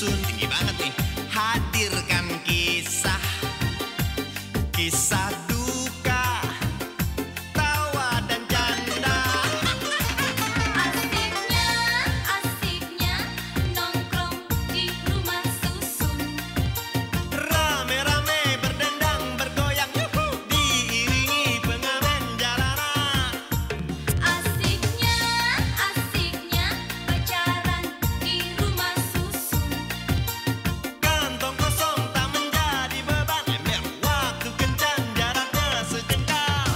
susun. Tinggi banget nih. Hadirkan kisah duka, tawa dan canda. Asiknya nongkrong di rumah susun. Rame-rame berdendang bergoyang, yuhu, diiringi pengamen jalanan. Asiknya pacaran di rumah susun. Kantong kosong tak menjadi beban, ember waktu kencan jaraknya sejengkal.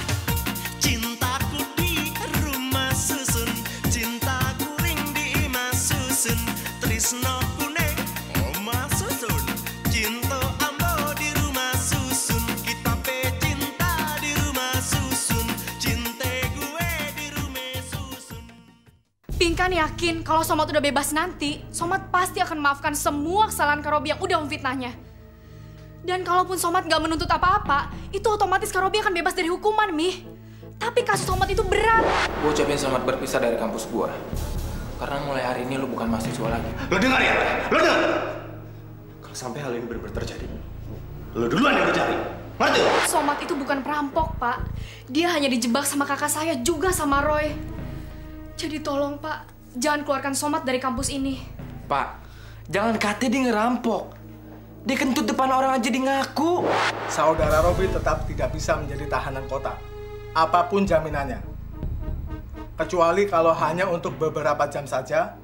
Cintaku di rumah susun, cintaku ring di imah susun, trisnoku neng omah susun, cinta ambo di rumah susun, kita pe cinta di rumah susun, cinta gue di rumah susun. Pinkan yakin kalau Somat udah bebas nanti, Somat pasti akan maafkan semua kesalahan Kak Robi yang udah memfitnahnya. Dan kalaupun Somat nggak menuntut apa-apa, itu otomatis Kak Robi akan bebas dari hukuman, Mi. Tapi kasus Somat itu berat. Gue ucapin selamat berpisah dari kampus gue. Karena mulai hari ini lu bukan mahasiswa lagi. Lo dengar ya? Lo dengar? Kalau sampai hal ini benar-benar terjadi, lo duluan yang dicari. Ngerti? Somat itu bukan perampok, Pak. Dia hanya dijebak sama kakak saya juga sama Roy. Jadi tolong, Pak, jangan keluarkan Somat dari kampus ini. Pak, jangan kata dia ngerampok. Dia kentut depan orang aja dia ngaku. Saudara Robi tetap tidak bisa menjadi tahanan kota. Apapun jaminannya. Kecuali kalau hanya untuk beberapa jam saja.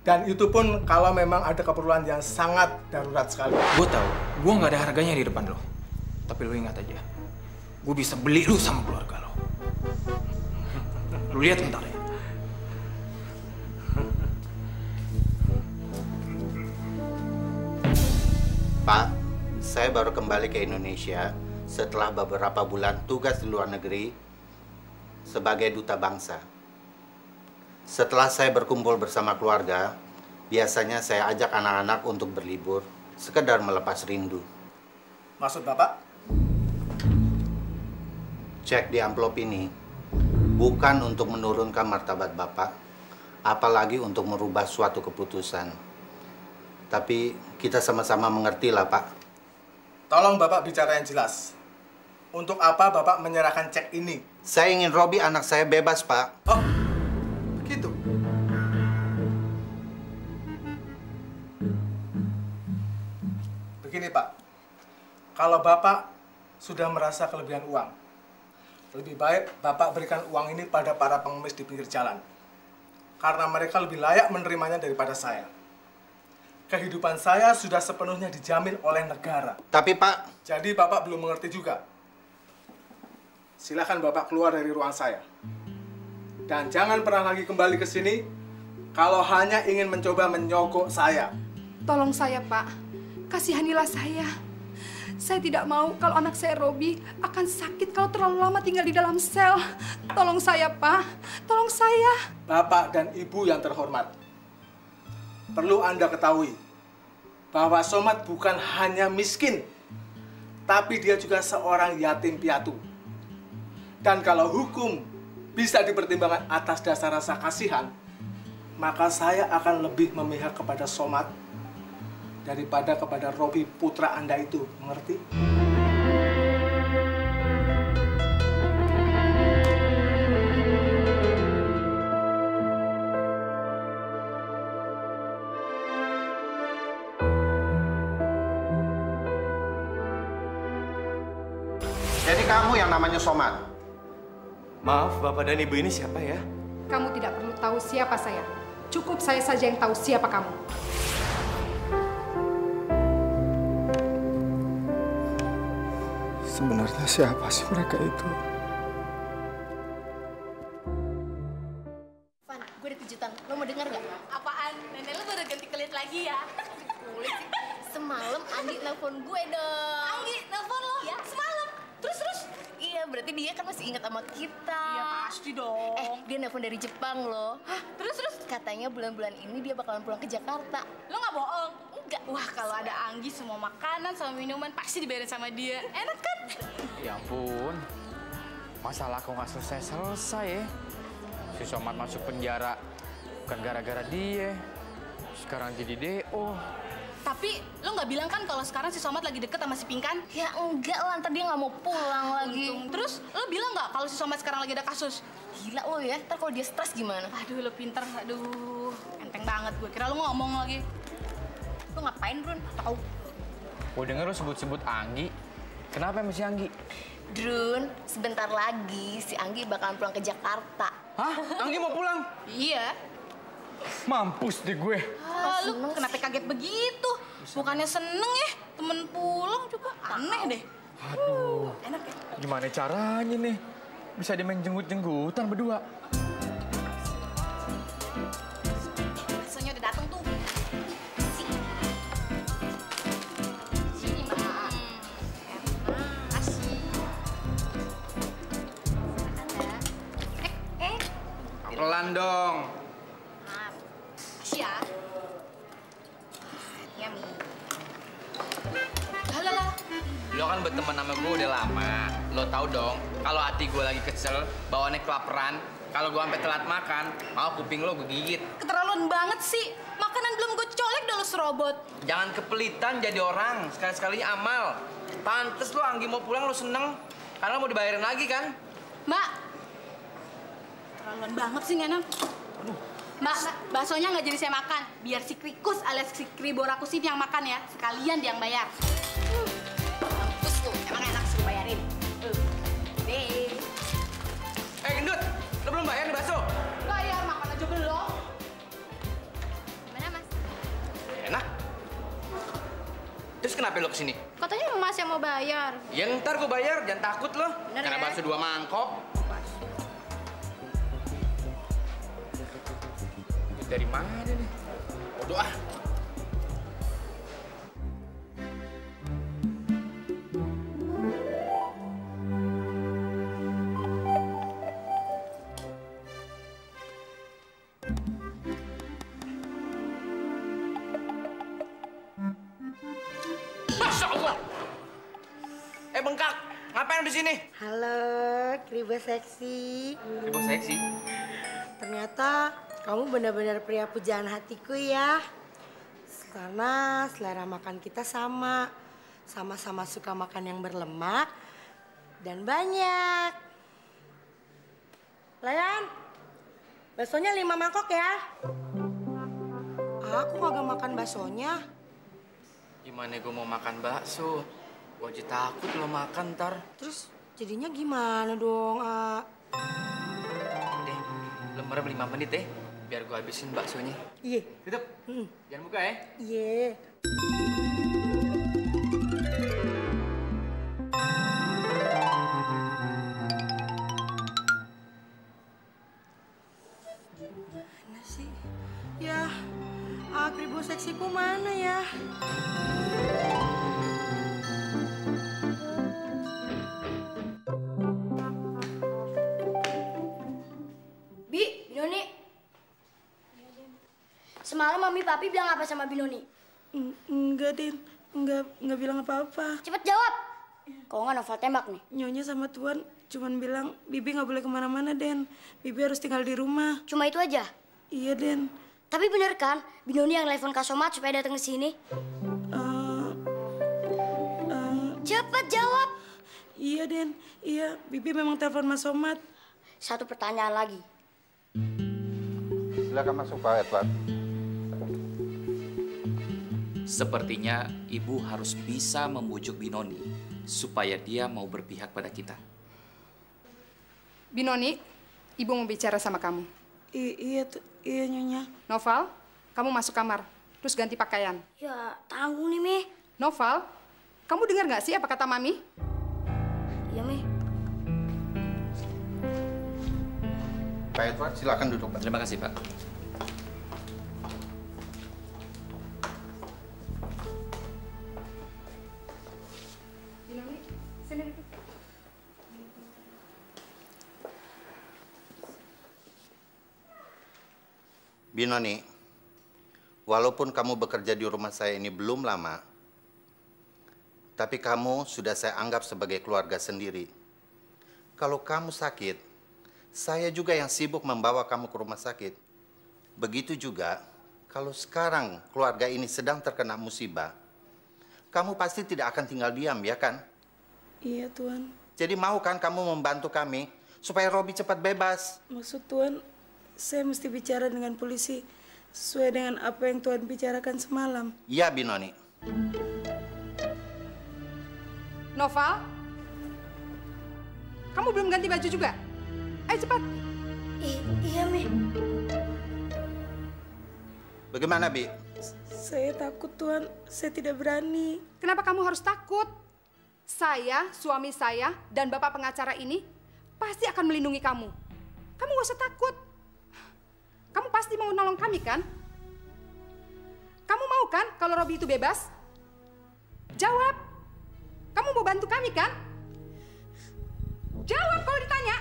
Dan itu pun kalau memang ada keperluan yang sangat darurat sekali. Gue tahu, gue nggak ada harganya di depan lo. Tapi lo ingat aja, gue bisa beli lo sama keluarga lo. Lo lihat bentar ya. Pak, saya baru kembali ke Indonesia setelah beberapa bulan tugas di luar negeri sebagai duta bangsa. Setelah saya berkumpul bersama keluarga, biasanya saya ajak anak-anak untuk berlibur, sekedar melepas rindu. Maksud Bapak? Cek di amplop ini bukan untuk menurunkan martabat Bapak, apalagi untuk merubah suatu keputusan. Tapi kita sama-sama mengerti lah, Pak. Tolong Bapak bicara yang jelas. Untuk apa Bapak menyerahkan cek ini? Saya ingin Robi anak saya bebas, Pak. Oh, begitu. Begini, Pak. Kalau Bapak sudah merasa kelebihan uang, lebih baik Bapak berikan uang ini pada para pengemis di pinggir jalan. Karena mereka lebih layak menerimanya daripada saya. Kehidupan saya sudah sepenuhnya dijamin oleh negara. Tapi, Pak... Jadi Bapak belum mengerti juga. Silakan Bapak keluar dari ruang saya. Dan jangan pernah lagi kembali ke sini kalau hanya ingin mencoba menyogok saya. Tolong saya, Pak. Kasihanilah saya. Saya tidak mau kalau anak saya Robi akan sakit kalau terlalu lama tinggal di dalam sel. Tolong saya, Pak. Tolong saya. Bapak dan Ibu yang terhormat, perlu Anda ketahui bahwa Somat bukan hanya miskin, tapi dia juga seorang yatim piatu. Dan kalau hukum bisa dipertimbangkan atas dasar rasa kasihan, maka saya akan lebih memihak kepada Somat daripada kepada Robi putra Anda itu. Mengerti? Jadi kamu yang namanya Somat? Maaf, Bapak dan Ibu ini siapa ya? Kamu tidak perlu tahu siapa saya. Cukup saya saja yang tahu siapa kamu. Sebenarnya siapa sih mereka itu? Van, gue ada kejutan. Lo mau denger gak? Apaan? Nenek lo baru ganti kulit lagi ya? Kulit sih. Semalam Andi nelfon gue dong. Andi nelfon lo? Ya, semalam. Terus? Iya, berarti dia kan masih ingat sama kita. Iya, pasti dong. Dia nelfon dari Jepang loh. Hah? Terus? Katanya bulan-bulan ini dia bakalan pulang ke Jakarta. Lo nggak bohong? Enggak. Wah, kalau ada Anggi, semua makanan sama minuman pasti dibayarin sama dia. Enak kan? Ya ampun, masalah kok nggak selesai-selesai ya. Si Somat masuk penjara bukan gara-gara dia. Sekarang jadi DO. Tapi lo nggak bilang kan kalau sekarang si Somad lagi deket sama si Pinkan? Ya enggak lah, ntar dia nggak mau pulang lagi. Terus lo bilang nggak kalau si Somad sekarang lagi ada kasus? Gila lo ya, ntar kalau dia stres gimana? Aduh lo pinter, aduh enteng banget gue. Kira lo ngomong lagi. Lo ngapain Brun? Tahu? Gue denger lo sebut-sebut Anggi. Kenapa sama si Anggi? Drun, sebentar lagi si Anggi bakalan pulang ke Jakarta. Hah? Anggi mau pulang? Iya. Mampus deh gue. Lu kenapa kaget begitu? Bukannya seneng ya, temen pulang juga aneh deh. Aduh. Enak ya? Gimana caranya nih? Bisa dimain jenggut-jenggutan berdua. Baksonya udah dateng tuh. Sini, Mbak. Makasih. Pelan dong. Makasih ya. Yummy. Lah. Lo kan berteman sama gue udah lama. Lo tau dong, kalau hati gue lagi kesel, bawaannya kelaparan, kalau gue sampai telat makan, mau kuping lo gue gigit. Keterlaluan banget sih. Makanan belum gue colek udah lo serobot. Jangan kepelitan jadi orang, sekali-sekalinya amal. Pantes lo Anggi mau pulang lo seneng, karena mau dibayarin lagi kan? Mbak. Keterlaluan banget sih Nana. Mbak, baksonya nggak jadi saya makan. Biar si Krikus alias si Kriborakus ini yang makan ya. Sekalian dia yang bayar. Mampus tuh, emang enak suruh bayarin. Deh. Gendut, lo belum bayar nih bakso? Bayar, makan aja belum. Gimana Mas? Enak. Terus kenapa lo kesini? Katanya Mas yang mau bayar. Ya ntar gue bayar, jangan takut lo. Bener Karena ya? bakso 2 mangkok. Dari mana nih? Bodoh ah. Masya Allah. Bengkak. Ngapain di sini? Halo, Kribo seksi. Kribo seksi. Ternyata kamu benar-benar pria pujaan hatiku ya. Karena selera makan kita sama. Sama-sama suka makan yang berlemak dan banyak. Layan, baksonya 5 mangkok ya. Aku kagak makan baksonya. Gimana gue mau makan bakso? Gue aja takut lo makan ntar. Terus jadinya gimana dong, Deh, lo merem 5 menit deh. Biar gue habisin baksonya. Iya. Tutup. Jangan buka ya. Iya. Mana sih? Ya, Kribo seksiku mana ya? Binoni. Semalam Mami Papi bilang apa sama Binoni? Enggak, Din. Enggak bilang apa-apa. Cepet jawab. Kalau nggak Novel tembak nih. Nyonya sama Tuan cuman bilang Bibi nggak boleh kemana-mana, Den. Bibi harus tinggal di rumah. Cuma itu aja? Iya, Den. Tapi bener kan Binoni yang telepon Kak Somad supaya datang ke sini? Cepet jawab. Iya, Den. Iya, Bibi memang telepon Mas Somad. Satu pertanyaan lagi. Silakan masuk Pak Edward. Sepertinya Ibu harus bisa membujuk Binoni supaya dia mau berpihak pada kita. Binoni, Ibu mau bicara sama kamu. Iya, Nyonya. Noval, kamu masuk kamar, terus ganti pakaian. Ya, tanggung nih, Mi. Noval, kamu dengar nggak sih apa kata Mami? Iya, Mi. Pak Edward, silakan duduk, Pak. Terima kasih, Pak. Binoni, sini duduk. Binoni, walaupun kamu bekerja di rumah saya ini belum lama, tapi kamu sudah saya anggap sebagai keluarga sendiri. Kalau kamu sakit, saya juga yang sibuk membawa kamu ke rumah sakit. Begitu juga kalau sekarang keluarga ini sedang terkena musibah, kamu pasti tidak akan tinggal diam, ya kan? Iya, Tuan. Jadi mau kan kamu membantu kami supaya Robi cepat bebas? Maksud Tuan, saya mesti bicara dengan polisi sesuai dengan apa yang Tuan bicarakan semalam. Iya, Binoni. Noval, kamu belum ganti baju juga? Ayo cepat. Iya, Mi. Bagaimana, Bi? Saya takut, Tuan. Saya tidak berani. Kenapa kamu harus takut? Saya, suami saya, dan bapak pengacara ini pasti akan melindungi kamu. Kamu gak usah takut. Kamu pasti mau nolong kami, kan? Kamu mau kan kalau Robi itu bebas? Jawab. Kamu mau bantu kami, kan? Jawab kalau ditanya.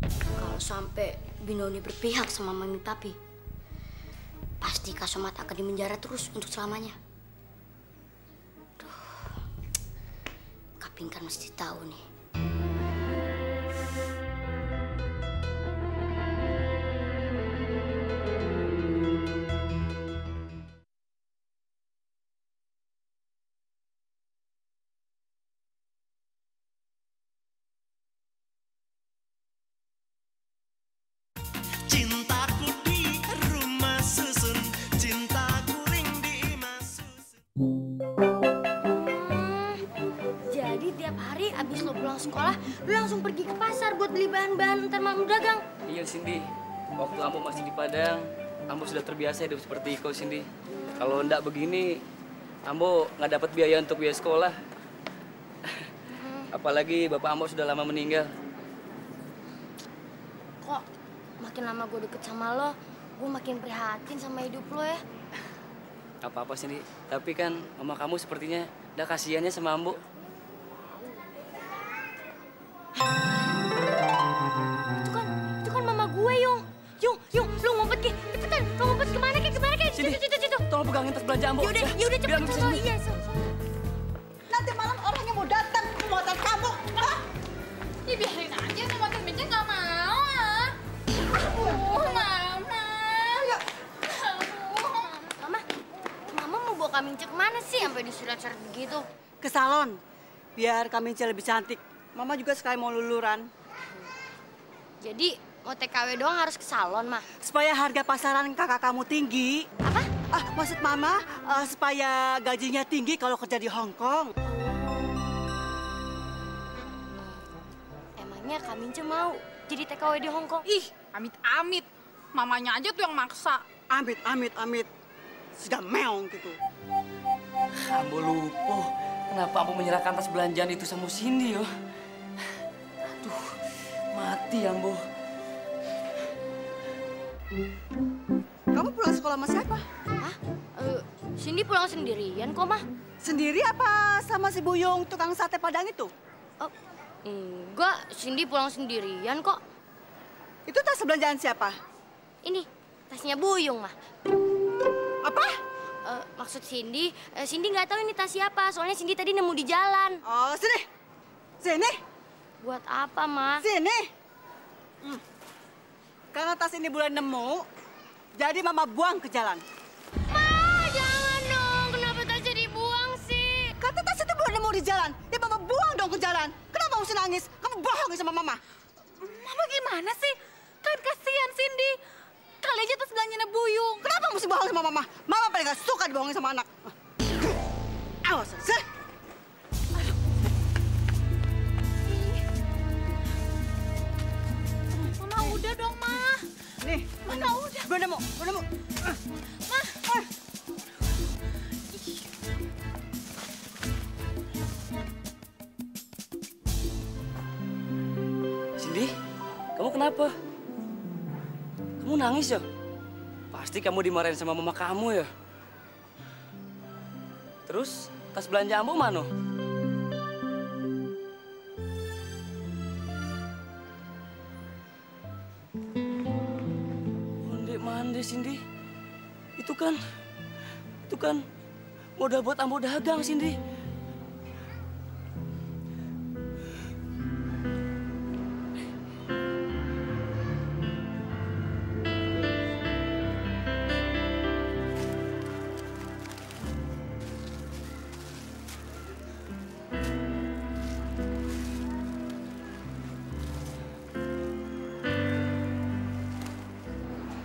Kalau sampai Binoni berpihak sama Mami Papi, pasti Kak Somad akan dimenjara terus untuk selamanya. Duh, Kak Pinkan mesti tahu nih. Cintaku di rumah susun, cintaku ring di imah susun. Jadi tiap hari abis lo pulang sekolah, lo langsung pergi ke pasar buat beli bahan-bahan ntar malam dagang. Iya, Cindy. Waktu Ambo masih di Padang, Ambo sudah terbiasa hidup seperti Iko, Cindy. Kalau ndak begini, Ambo nggak dapat biaya untuk biaya sekolah. Apalagi bapak Ambo sudah lama meninggal. Kok makin lama gue deket sama lo, gue makin prihatin sama hidup lo ya. Apa-apa, Cindy. Tapi kan mama kamu sepertinya udah kasihannya sama Ambo. Itu kan mama gue, Yung. Yung, lu ngumpet ke. Cepetan, lu ngumpet kemana ke? Sini, Situ. tolong pegangin tas belanja Ambo. Yaudah, cepet. Oh, iya, Nanti malam orangnya mau datang ke motor kamu. Hah? Ya biarin aja, sama temennya nggak mau ah. Mama. Mama mau bawa Kamince kemana sih sampai disurat-surat begitu? Ke salon, biar Kamince lebih cantik. Mama juga sekali mau luluran. Jadi mau TKW doang harus ke salon, Mah? Supaya harga pasaran kakak kamu tinggi. Apa? Maksud Mama, supaya gajinya tinggi kalau kerja di Hong Kong. Emangnya Kamince mau jadi TKW di Hong Kong? Ih, amit-amit. Mamanya aja tuh yang maksa. Amit. Sudah meong gitu. Ambo lupa. Kenapa Ambo menyerahkan tas belanjaan itu sama Cindy, yo? Aduh, mati Ambo. Kamu pulang sekolah sama siapa? Hah? Cindy pulang sendirian kok, Mah. Sendiri apa sama si Buyung tukang sate Padang itu? Oh, enggak. Cindy pulang sendirian kok. Itu tas belanjaan siapa? Ini, tasnya Buyung, Mah. Apa? Maksud Cindy, Cindy nggak tahu ini tas siapa. Soalnya Cindy tadi nemu di jalan. Oh, sini. Sini. Buat apa, Ma? Sini. Karena tas ini bulan nemu, jadi Mama buang ke jalan. Ma, jangan dong. Kenapa tasnya dibuang sih? Kata tas itu bulan nemu di jalan, ya Mama buang dong ke jalan. Kenapa mesti nangis? Kamu bohong sama Mama. Mama gimana sih? Kan kasihan Cindy. Kali aja tas belanjanya Buyung. Kenapa mesti bohong sama Mama? Mama paling gak suka dibohongin sama anak. Awas, sih. Mama udah dong, Ma. Nih, Mama udah. bulan nemu. Ma. Cindy, kamu kenapa? Kamu nangis ya? Pasti kamu dimarahin sama mama kamu ya? Terus, tas belanja Ambo mana? Onde-mande, Cindy. Itu kan modal buat Ambo dagang, Cindy.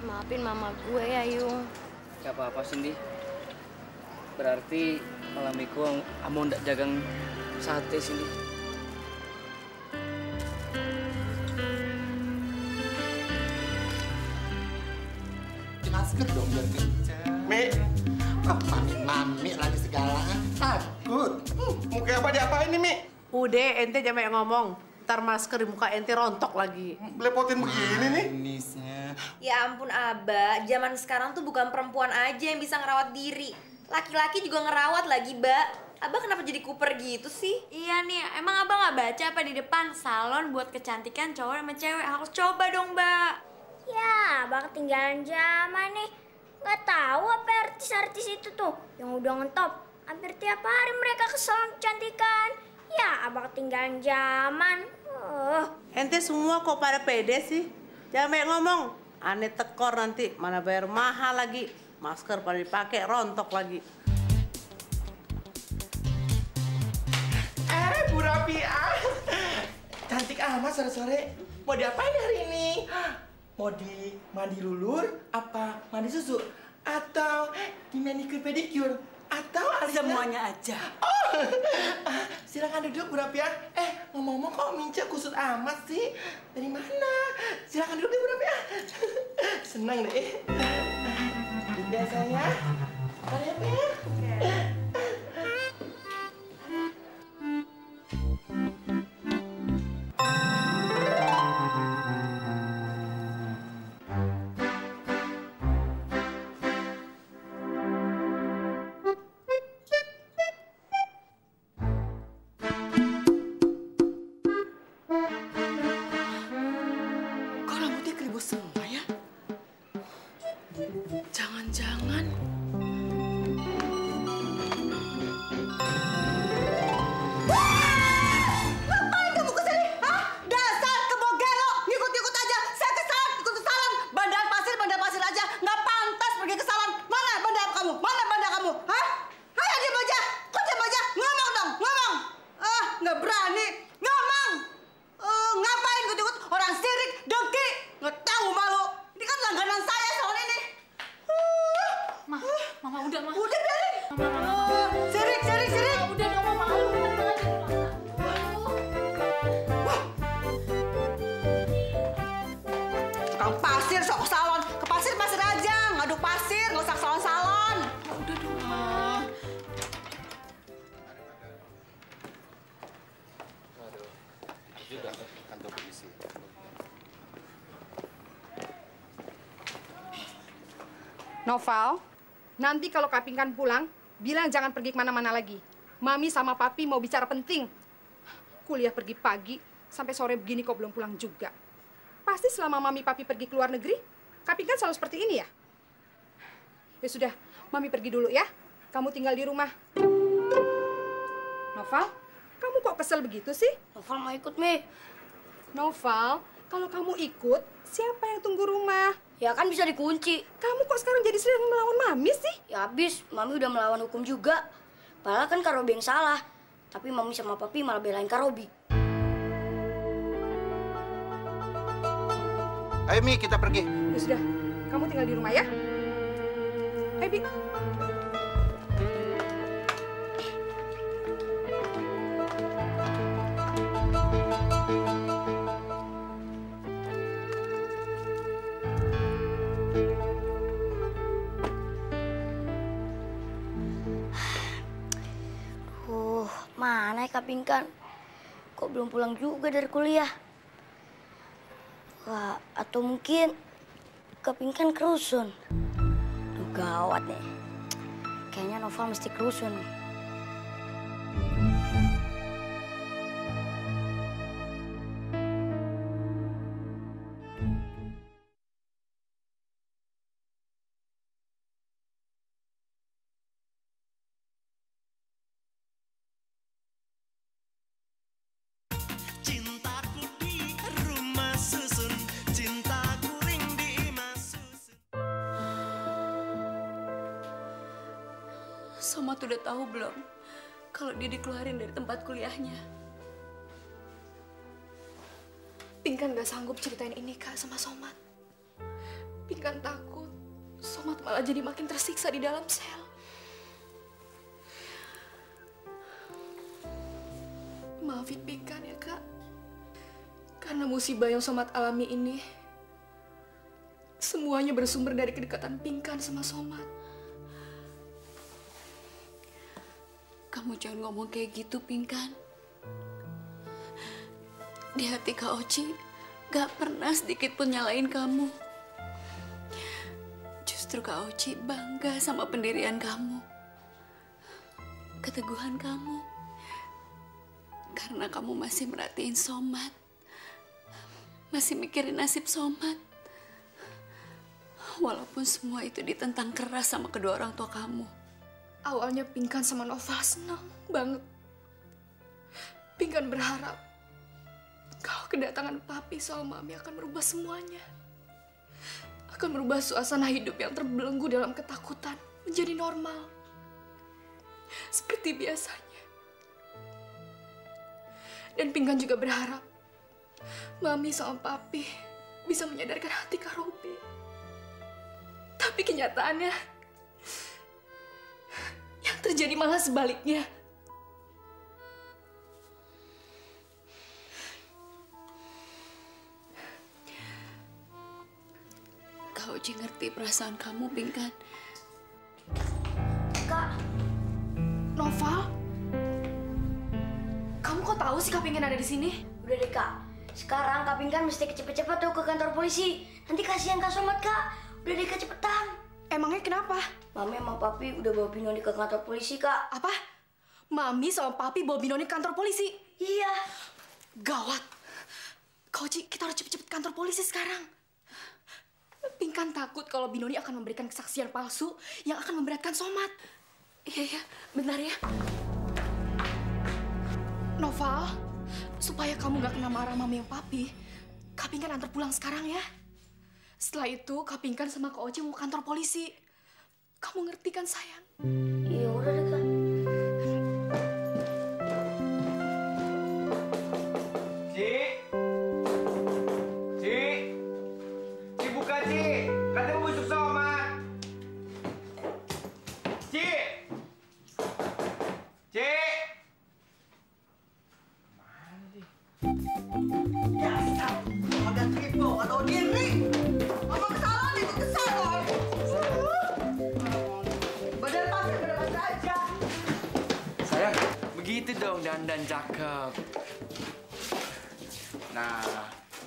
Maafin mama gue ya, Yung. Gak apa-apa, Cindy. Berarti malam itu Ambo ndak jagang sate, Cindy. Masker dong biar kencang. Mi, mami lagi segala. Takut. Muka apa diapain nih, Mi? Udah, ente jangan ngomong. Ntar masker di muka ente rontok lagi. Belepotin begini nih. Ya ampun, Aba. Zaman sekarang tuh bukan perempuan aja yang bisa ngerawat diri. Laki-laki juga ngerawat lagi, Mbak. Abah kenapa jadi kuper gitu sih? Iya nih, emang Abah nggak baca apa di depan salon buat kecantikan cowok sama cewek? Harus coba dong, Mbak. Ya, Abah ketinggalan zaman nih. Nggak tahu apa artis-artis itu tuh yang udah ngetop. Hampir tiap hari mereka ke salon kecantikan. Ya, Abah ketinggalan zaman. Ente semua kok pada pede sih? Jangan banyak ngomong. Aneh tekor nanti, mana bayar mahal lagi. Masker pada dipakai, rontok lagi. Bu Rabiah. Cantik amat sore-sore. Mau diapain hari ini? Mau di mandi lulur? Apa mandi susu? Atau di manicure pedicure? Atau semuanya aja. Oh, silakan duduk Bu Rabiah. Ngomong-ngomong kok Minca kusut amat sih? Dari mana? Silakan duduk deh Bu Rabiah. Senang deh. Dinda saya. Mari ya. Kok rambutnya keribut semua ya? Jangan-jangan... Ngapain kamu kesini? Hah? Dasar kebogelo! Ngikut-ngikut aja. Saya ke salon, ikut ke salon. Bandar pasir aja. Nggak pantas pergi ke salon. Mana bandar kamu? Mana bandar kamu? Hah? Ayo diam aja. Kok diam aja? Ngomong dong, ngomong. Nggak berani. Ngomong. Ngapain ikut-ikut? Orang sirik, dengki. Nggak tahu malu. Ini kan langganan saya salon ini. Mama udah, Ma. Udah biarin. Sirik. Udah dong, Mama. Tukang pasir sok ke salon. Ke pasir aja. Ngaduk pasir, nggak usah ke salon-salon. Udah dong. Juga kantor polisi. Noval, nanti kalau Kapingkan pulang, bilang jangan pergi kemana-mana lagi. Mami sama Papi mau bicara penting. Kuliah pergi pagi, sampai sore begini kok belum pulang juga. Pasti selama Mami Papi pergi ke luar negeri, Kapingkan selalu seperti ini ya? Ya sudah, Mami pergi dulu ya. Kamu tinggal di rumah. Noval, kamu kok kesel begitu sih? Noval mau ikut, Mi. Noval, kalau kamu ikut, siapa yang tunggu rumah? Ya kan bisa dikunci. Kamu kok sekarang jadi sering melawan Mami sih? Ya habis, Mami udah melawan hukum juga. Padahal kan Kak Robi yang salah. Tapi Mami sama Papi malah belain Kak Robi. Ayo Mi, kita pergi. Ya sudah, kamu tinggal di rumah ya. Ayo, Bi. Mana ya Kapingkan? Kok belum pulang juga dari kuliah? Wah, atau mungkin Kapingkan kerusun. Duh, gawat nih. Kayaknya Noval mesti kerusun nih. Somat udah tahu belum kalau dia dikeluarin dari tempat kuliahnya? Pinkan gak sanggup ceritain ini Kak sama Somat. Pinkan takut Somat malah jadi makin tersiksa di dalam sel. Maafin Pinkan ya Kak. Karena musibah yang Somat alami ini semuanya bersumber dari kedekatan Pinkan sama Somat. Kamu jangan ngomong kayak gitu, Pinkan. Di hati Kak Oci gak pernah sedikit pun nyalain kamu. Justru Kak Oci bangga sama pendirian kamu, keteguhan kamu. Karena kamu masih merhatiin Somat, masih mikirin nasib Somat. Walaupun semua itu ditentang keras sama kedua orang tua kamu. Awalnya Pinkan sama Noval senang banget. Pinkan berharap kalau kedatangan Papi sama Mami akan merubah semuanya. Akan merubah suasana hidup yang terbelenggu dalam ketakutan menjadi normal. Seperti biasanya. Dan Pinkan juga berharap Mami sama Papi bisa menyadarkan hati Kak Robi. Tapi kenyataannya yang terjadi malah sebaliknya. Kak Oci ngerti perasaan kamu, Pinkan. Kak, Noval, kamu kok tahu sih Kak Pinkan ada di sini? Udah deh Kak, sekarang Kak Pinkan mesti cepet-cepet tuh ke kantor polisi. Nanti kasihan Kak Somat Kak. Udah deh Kak, cepetan. Emangnya kenapa? Mami sama Papi udah bawa Binoni ke kantor polisi, Kak. Apa? Mami sama Papi bawa Binoni ke kantor polisi? Iya. Gawat. Kak Oci, kita harus cepet-cepet kantor polisi sekarang. Pinkan takut kalau Binoni akan memberikan kesaksian palsu yang akan memberatkan Somat. Iya, bentar ya. Noval, supaya kamu gak kena marah Mami yang Papi, Kak Pinkan antar pulang sekarang ya. Setelah itu, Kak Pinkan sama Kak Oci mau ke kantor polisi. Kamu ngerti kan, sayang? Iya, udah deh, Kak. Ci buka, Ci. Katanya mau busuk Somat. Ci. Dasar, ada tipu atau diri. Apa kesalahan itu kesalahan. Badan pasir aja. Sayang, begitu dong dandan cakep. Nah,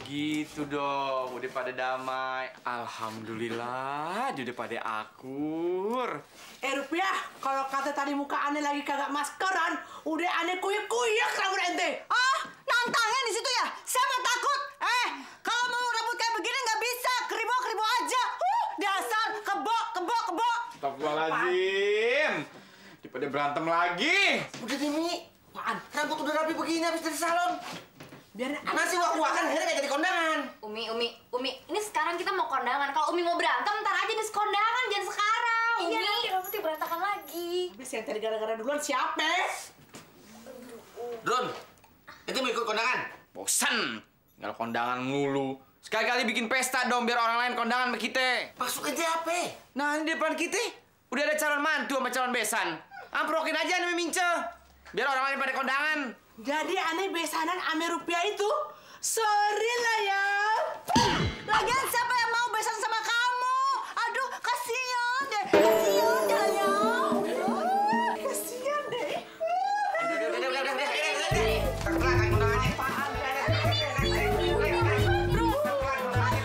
gitu dong. Udah pada damai. Alhamdulillah, udah pada akur. Rupiah, kalau kata tadi muka aneh lagi kagak maskeran, udah aneh kuyuk-kuyuk rambut ente. Ah, nantangnya di situ ya? Saya mah takut. Kalau mau rambut kayak begini nggak bisa, keribo aja. Dasar kebo. Astagfirullahaladzim. Daripada berantem lagi. Udah deh, Mi. Apaan? Rambut udah rapi begini habis dari salon. Biarin masih wak-wakan akhirnya kayak jadi kondangan. Umi, ini sekarang kita mau kondangan. Kalau Umi mau berantem, ntar aja di kondangan, jangan sekarang. Iya, nanti rambutnya berantakan lagi. Habis yang tadi gara-gara duluan siapa? Drun, itu mau ikut kondangan? Bosan. Tinggal kondangan mulu. Sekali-kali bikin pesta dong biar orang lain kondangan sama kita. Masuk aja apa? Nah, ini depan kita udah ada calon mantu sama calon besan. Amprokin aja nih Mince. Biar orang lain pada kondangan. Jadi aneh besanan ame Rupiah itu? Sorry lah ya. Lagian siapa yang mau besan sama kamu? Aduh, kasihan deh. Kasihan ya. Kasihan deh.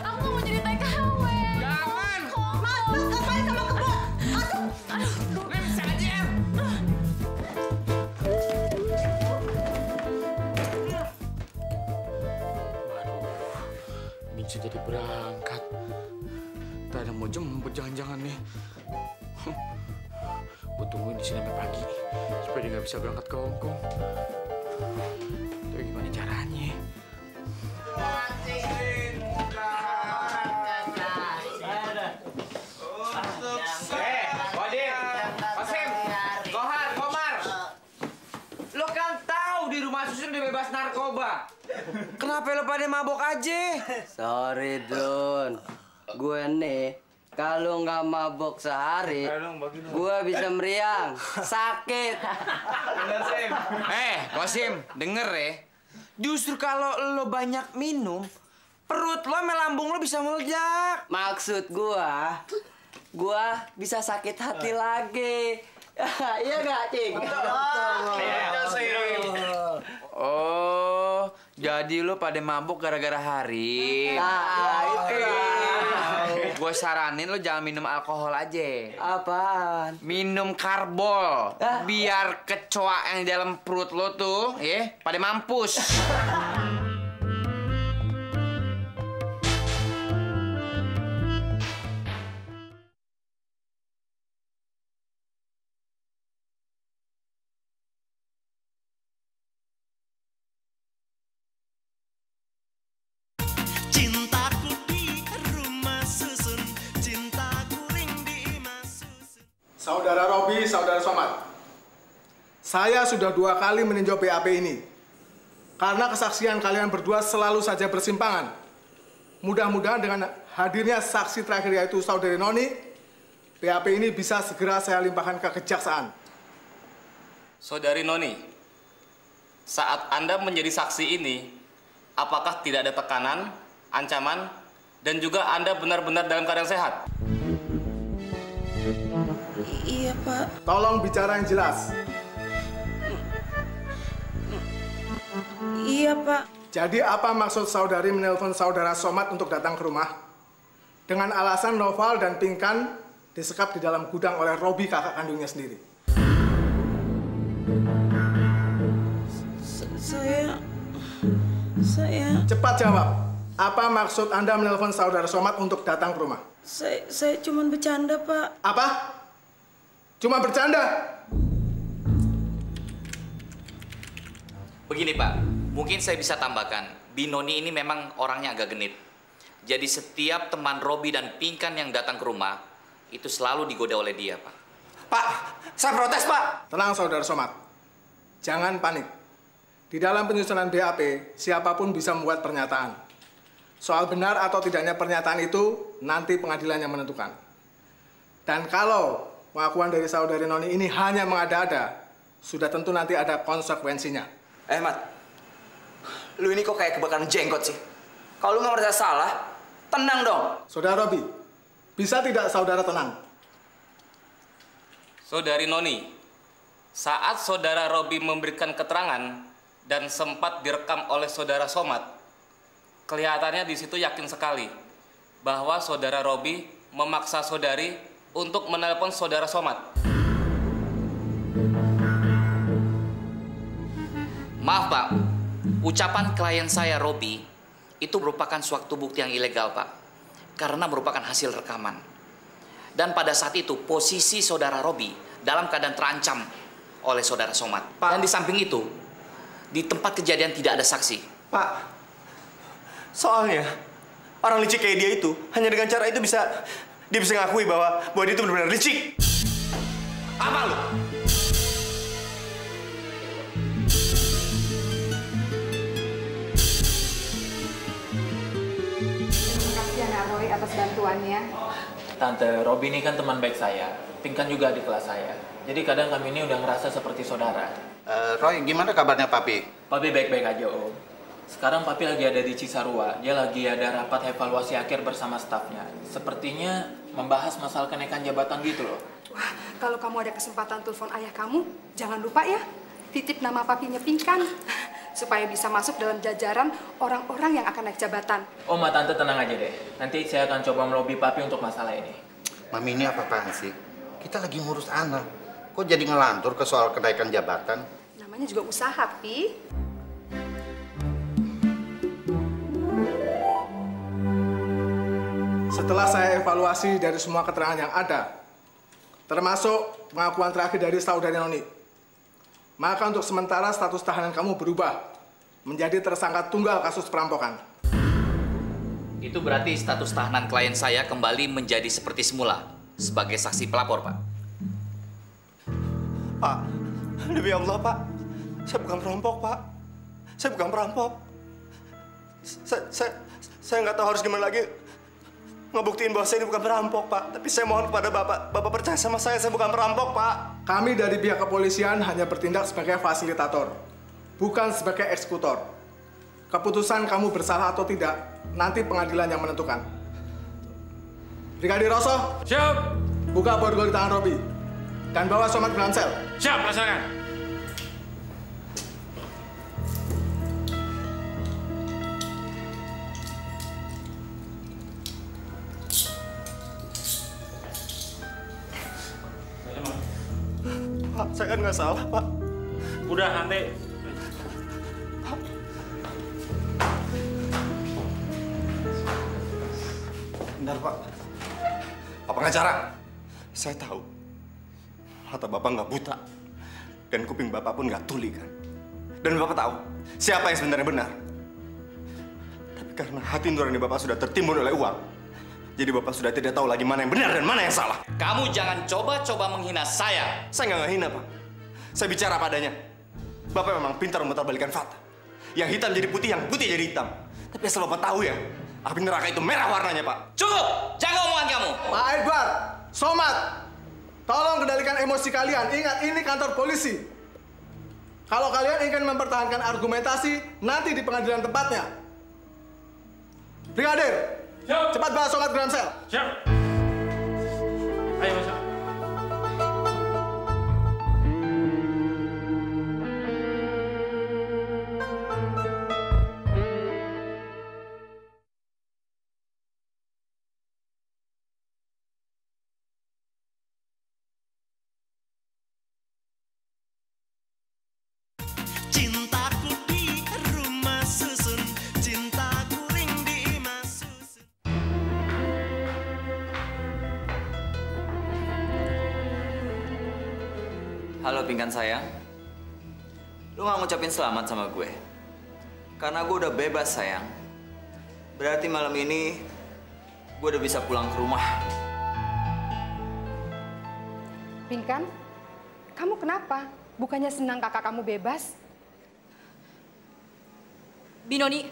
Aku mau jadi TKW. Jangan. Mas, ngapain sama kebo? Aduh, bisa aja. Mince jadi berangkat. Tak ada mau jemput jangan-jangan nih. Gue tungguin di sini sampai pagi supaya dia nggak bisa berangkat ke Hongkong. Tapi gimana caranya? Wadim, Pasim, bebas narkoba. Kenapa lo pada mabok aja? Sorry, Don. Gue nih, kalau nggak mabok sehari, gue bisa meriang. Sakit. Kosim, denger ya. Justru kalau lo banyak minum, perut lo sama lambung lo bisa meledak. Maksud gue bisa sakit hati lagi. Iya nggak, Cing? Oh, jadi lo pada mabuk gara-gara hari. Nah, itu Gue saranin lo jangan minum alkohol aja. Apaan? Minum karbol. Biar kecoa yang di dalam perut lo tuh, ya, pada mampus. Cintaku di rumah susun, cintaku ring di imah susun. Saudara Robi, Saudara Somad, saya sudah 2 kali meninjau BAP ini. Karena kesaksian kalian berdua selalu saja bersimpangan. Mudah-mudahan dengan hadirnya saksi terakhir yaitu Saudari Noni, BAP ini bisa segera saya limpahkan ke kejaksaan. Saudari Noni, saat Anda menjadi saksi ini, apakah tidak ada tekanan, ancaman, dan juga Anda benar-benar dalam keadaan sehat? Iya, Pak. Tolong bicara yang jelas. Iya, Pak. Jadi apa maksud saudari menelpon Saudara Somad untuk datang ke rumah? Dengan alasan Noval dan Pinkan disekap di dalam gudang oleh Robi, kakak kandungnya sendiri. Saya... Cepat jawab. Apa maksud Anda menelpon Saudara Somad untuk datang ke rumah? Saya cuma bercanda, Pak. Apa? Cuma bercanda? Begini Pak, mungkin saya bisa tambahkan, Binoni ini memang orangnya agak genit. Jadi setiap teman Robi dan Pinkan yang datang ke rumah, itu selalu digoda oleh dia, Pak. Pak, saya protes, Pak. Tenang, Saudara Somad. Jangan panik. Di dalam penyusunan BAP, siapapun bisa membuat pernyataan. Soal benar atau tidaknya pernyataan itu, nanti pengadilan yang menentukan. Dan kalau pengakuan dari Saudari Noni ini hanya mengada-ada, sudah tentu nanti ada konsekuensinya. Mat, lu ini kok kayak kebakaran jenggot sih? Kalau lu nggak merasa salah, tenang dong. Saudara Robi, bisa tidak saudara tenang? Saudari Noni, saat Saudara Robi memberikan keterangan dan sempat direkam oleh Saudara Somad, kelihatannya di situ yakin sekali bahwa Saudara Robi memaksa saudari untuk menelpon Saudara Somad. Maaf Pak, ucapan klien saya Robi itu merupakan suatu bukti yang ilegal Pak, karena merupakan hasil rekaman. Dan pada saat itu posisi Saudara Robi dalam keadaan terancam oleh Saudara Somad. Dan di samping itu, di tempat kejadian tidak ada saksi. Pak, soalnya orang licik kayak dia itu hanya dengan cara itu dia bisa ngakui bahwa dia itu benar-benar licik. Apa lu? Terima kasih Anak Roy atas bantuannya. Tante, Robi ini kan teman baik saya. Pinkan juga di kelas saya. Jadi kadang kami ini udah ngerasa seperti saudara. Roy, gimana kabarnya Papi? Papi baik-baik aja, Om. Sekarang Papi lagi ada di Cisarua. Dia lagi ada rapat evaluasi akhir bersama stafnya. Sepertinya membahas masalah kenaikan jabatan gitu loh. Wah, kalau kamu ada kesempatan telepon ayah kamu, jangan lupa ya, titip nama papinya Pinkan. Supaya bisa masuk dalam jajaran orang-orang yang akan naik jabatan. Oh, Ma, Tante tenang aja deh. Nanti saya akan coba melobi Papi untuk masalah ini. Mami, ini apa-apaan sih? Kita lagi ngurus anak. Kok jadi ngelantur ke soal kenaikan jabatan? Namanya juga usaha, Pi. Setelah saya evaluasi dari semua keterangan yang ada, termasuk pengakuan terakhir dari Saudari Noni, maka untuk sementara status tahanan kamu berubah menjadi tersangka tunggal kasus perampokan. Itu berarti status tahanan klien saya kembali menjadi seperti semula sebagai saksi pelapor, Pak. Pak, demi Allah, Pak. Saya bukan perampok, Pak. Saya bukan perampok. Saya nggak tahu harus gimana lagi ngebuktiin bahwa saya ini bukan perampok, Pak. Tapi saya mohon kepada Bapak percaya sama saya bukan perampok, Pak. Kami dari pihak kepolisian hanya bertindak sebagai fasilitator, bukan sebagai eksekutor. Keputusan kamu bersalah atau tidak, nanti pengadilan yang menentukan. Brigadir Rosso, siap. Buka borgol di tangan Robi dan bawa Somad ke dalam sel. Siap, laksanakan. Pak, saya kan nggak salah, Pak. Udah, nanti. Benar, Pak. Pak pengacara, saya tahu mata Bapak nggak buta dan kuping Bapak pun nggak tuli, kan? Dan Bapak tahu siapa yang sebenarnya benar. Tapi karena hati nurani Bapak sudah tertimbun oleh uang, jadi Bapak sudah tidak tahu lagi mana yang benar dan mana yang salah. Kamu jangan coba-coba menghina saya. Saya nggak hina, Pak. Saya bicara padanya. Bapak memang pintar memutarbalikkan fakta. Yang hitam jadi putih, yang putih jadi hitam. Tapi asal Bapak tahu ya, api neraka itu merah warnanya, Pak. Cukup! Jaga omongan kamu! Pak Edward, Somad, tolong kendalikan emosi kalian. Ingat, ini kantor polisi. Kalau kalian ingin mempertahankan argumentasi, nanti di pengadilan tempatnya. Brigadir, cepat bawa Somad ke dalam sel. Siap. Ayo masuk. Cintaku di rumah susun, cintaku ring di imah susun. Halo pingkan sayang. Lu gak ngucapin selamat sama gue. Karena gue udah bebas sayang. Berarti malam ini gue udah bisa pulang ke rumah. Pinkan, kamu kenapa? Bukannya senang kakak kamu bebas? Binoni,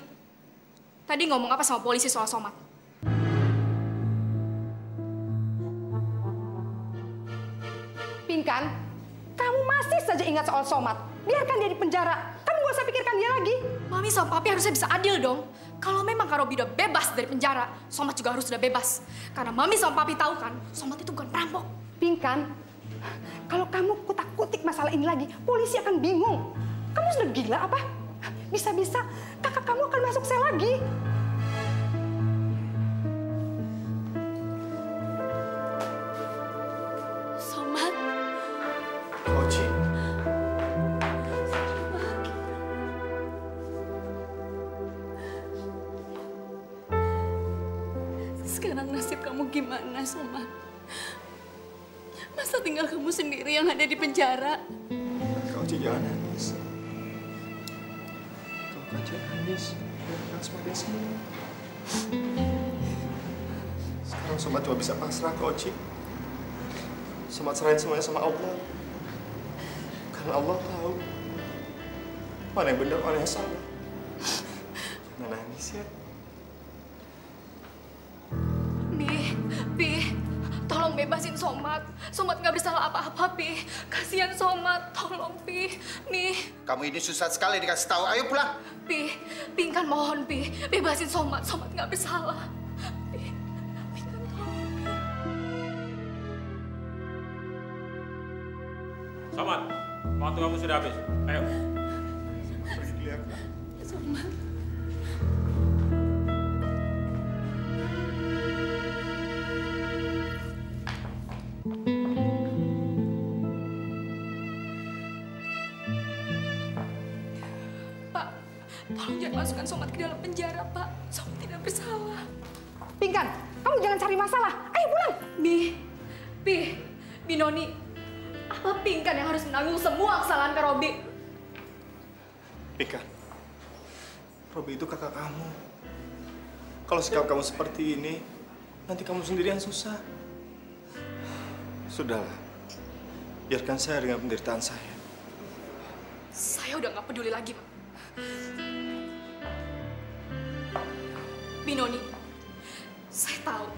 tadi ngomong apa sama polisi soal Somad? Pinkan, kamu masih saja ingat soal Somad. Biarkan dia di penjara. Kamu gak usah pikirkan dia lagi. Mami sama Papi harusnya bisa adil dong. Kalau memang Kak Robi udah bebas dari penjara, Somad juga harus sudah bebas. Karena Mami sama Papi tahu kan, Somad itu bukan perampok. Pinkan, kalau kamu kutak-kutik masalah ini lagi, polisi akan bingung. Kamu sudah gila apa? Bisa-bisa kakak kamu akan masuk sel lagi. Somad. Oci. Sekarang nasib kamu gimana, Somad? Masa tinggal kamu sendiri yang ada di penjara? Kak Oci jangan nangis. Kak Oci nangis. Jangan semakin sembuh. Sekarang Somad cuma bisa pasrah, Kak Oci. Somad serahin semuanya sama Allah. Karena Allah tahu mana yang benar, mana yang salah. Jangan nangis ya. Pi, tolong bebasin Somad. Somad nggak bersalah apa-apa, Pi. Kasihan Somad, tolong Pi. Mi. Kamu ini susah sekali dikasih tahu. Ayo pulang. Pi, Pinkan mohon Pi, bebasin Somad. Somad nggak bersalah. Pi, Pinkan tolong Pi. Somad, waktu kamu sudah habis. Ayo. Pergi dulu ya, Kak. Somad. Pak, tolong jangan masukkan Somad ke dalam penjara, Pak. Somad tidak bersalah. Pinkan, kamu jangan cari masalah. Ayo pulang. Binoni, apa Pinkan yang harus menanggung semua kesalahan Kak Robi? Pinkan, Robi itu kakak kamu. Kalau sikap kamu seperti ini, nanti kamu sendiri yang susah. Sudahlah, biarkan saya dengan penderitaan saya. Saya udah nggak peduli lagi, Pak. Binoni, saya tahu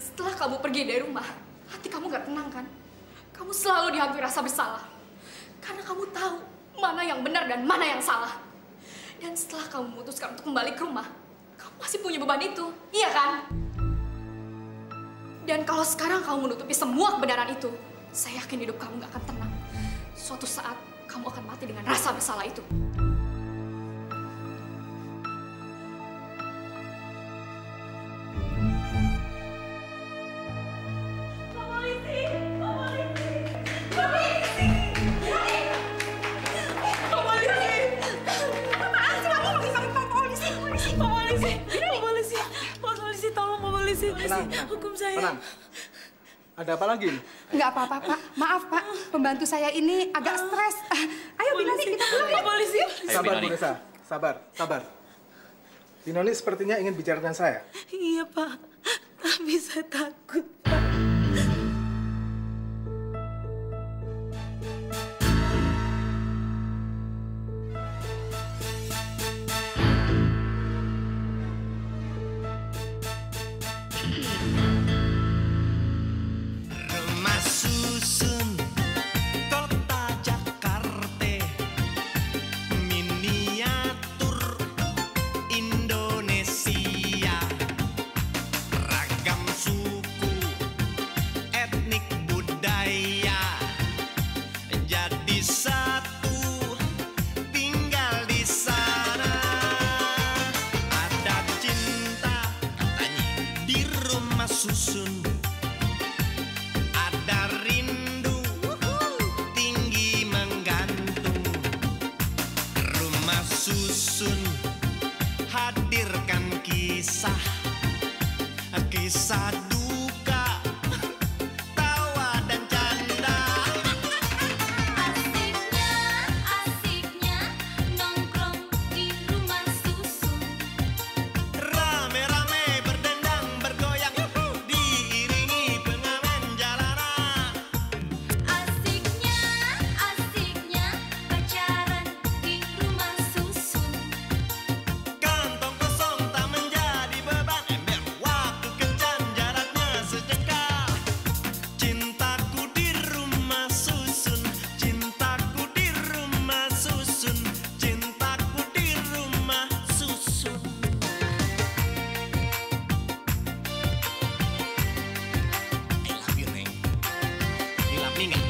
setelah kamu pergi dari rumah, hati kamu gak tenang kan? Kamu selalu dihantui rasa bersalah. Karena kamu tahu mana yang benar dan mana yang salah. Dan setelah kamu memutuskan untuk kembali ke rumah, kamu masih punya beban itu, iya kan? Dan kalau sekarang kamu menutupi semua kebenaran itu, saya yakin hidup kamu gak akan tenang. Suatu saat, kamu akan mati dengan rasa bersalah itu. Hukum saya. Tenang. Ada apa lagi? Nggak apa-apa, Pak. Maaf, Pak. Pembantu saya ini agak stres. Ayo, Binoni, kita pulang ya. Polisi. Sabar, Bu Resa. Sabar. Binoni sepertinya ingin bicara dengan saya. Iya, Pak. Tapi saya takut, Pak. Rumah susun kota Jakarta, miniatur Indonesia, ragam suku, etnik budaya, jadi satu tinggal di sana. Ada cinta katanya di rumah susun. Ada rindu tinggi menggantung. Rumah susun hadirkan kisah duka, tawa dan canda. Asiknya nongkrong di rumah susun. Rame-rame berdendang bergoyang, diiringi pengamen jalanan. Asiknya pacaran di rumah susun. Kantong kosong tak menjadi beban, ember waktu kencan jaraknya sejengkal. Cintaku di rumah susun, cintaku di rumah susun, cintaku di rumah susun. I love you, Neng. You love me, Neng.